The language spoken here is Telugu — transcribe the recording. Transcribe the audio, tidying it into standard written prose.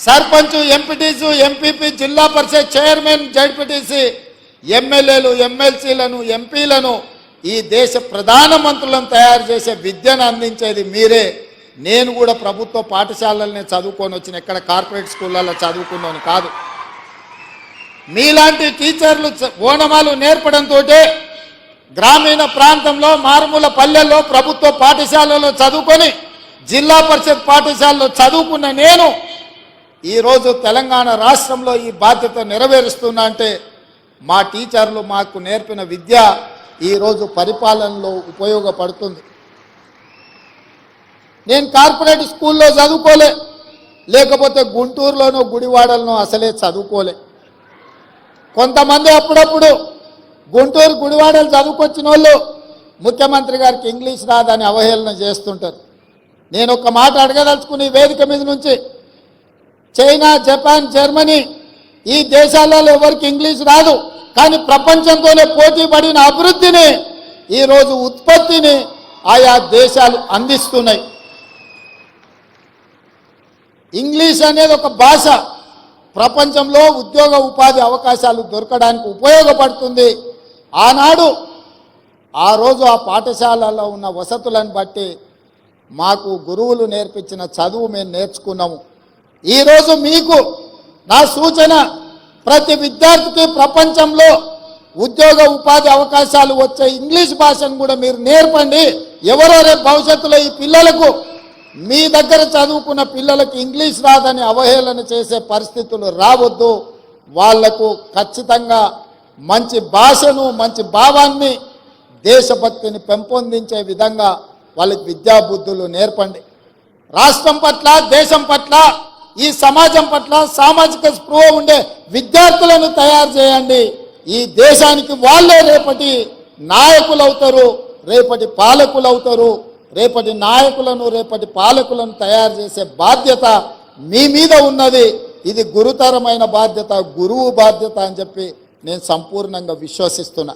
సర్పంచ్, ఎంపీటీసీ, ఎంపీపీ, జిల్లా పరిషత్ చైర్మన్, జడ్పీటీసీ, ఎమ్మెల్యేలు, ఎమ్మెల్సీలను, ఎంపీలను, ఈ దేశ ప్రధానమంత్రులను తయారు చేసే విద్యను అందించేది మీరే. నేను కూడా ప్రభుత్వ పాఠశాలలనే చదువుకొని వచ్చిన, ఎక్కడ కార్పొరేట్ స్కూళ్ళల్లో చదువుకున్నాను కాదు. మీలాంటి టీచర్లు ఓనమాలు నేర్పడంతో గ్రామీణ ప్రాంతంలో, మారుమూల పల్లెల్లో ప్రభుత్వ పాఠశాలలో చదువుకొని జిల్లా పరిషత్ పాఠశాలలో చదువుకున్న నేను ఈరోజు తెలంగాణ రాష్ట్రంలో ఈ బాధ్యత నెరవేరుస్తున్నా అంటే మా టీచర్లు మాకు నేర్పిన విద్య ఈరోజు పరిపాలనలో ఉపయోగపడుతుంది. నేను కార్పొరేట్ స్కూల్లో చదువుకోలే, లేకపోతే గుంటూరులోనో గుడివాడలోనో అసలే చదువుకోలే. కొంతమంది అప్పుడప్పుడు గుంటూరు గుడివాడలు చదువుకొచ్చిన వాళ్ళు ముఖ్యమంత్రి గారికి ఇంగ్లీష్ రాదని అవహేళన చేస్తుంటారు. నేను ఒక మాట అడగదలుచుకుని వేదిక మీద నుంచి, చైనా, జపాన్, జర్మనీ ఈ దేశాలలో ఎవరికి ఇంగ్లీష్ రాదు, కానీ ప్రపంచంతోనే పోటీ పడిన అభివృద్ధిని, ఈరోజు ఉత్పత్తిని ఆయా దేశాలు అందిస్తున్నాయి. ఇంగ్లీష్ అనేది ఒక భాష ప్రపంచంలో ఉద్యోగ ఉపాధి అవకాశాలు దొరకడానికి ఉపయోగపడుతుంది. ఆనాడు ఆ రోజు ఆ పాఠశాలలో ఉన్న వసతులను బట్టి మాకు గురువులు నేర్పించిన చదువు మేము నేర్చుకున్నాము. ఈరోజు మీకు నా సూచన, ప్రతి విద్యార్థికి ప్రపంచంలో ఉద్యోగ ఉపాధి అవకాశాలు వచ్చే ఇంగ్లీష్ భాషను కూడా మీరు నేర్పండి. ఎవరో రేపు భవిష్యత్తులో ఈ పిల్లలకు, మీ దగ్గర చదువుకున్న పిల్లలకు ఇంగ్లీష్ రాదని అవహేళన చేసే పరిస్థితులు రావద్దు. వాళ్లకు ఖచ్చితంగా మంచి భాషను, మంచి భావాన్ని, దేశభక్తిని పెంపొందించే విధంగా వాళ్ళకి విద్యాబుద్ధులు నేర్పండి. రాష్ట్రం పట్ల, దేశం పట్ల, ఈ సమాజం పట్ల సామాజిక స్పృహ ఉండే విద్యార్థులను తయారు చేయండి. ఈ దేశానికి వాళ్ళే రేపటి నాయకులు అవుతారు, రేపటి పాలకులు అవుతారు. రేపటి నాయకులను, రేపటి పాలకులను తయారు చేసే బాధ్యత మీ మీద ఉన్నది. ఇది గురుతరమైన బాధ్యత, గురువు బాధ్యత అని చెప్పి నేను సంపూర్ణంగా విశ్వసిస్తున్నా.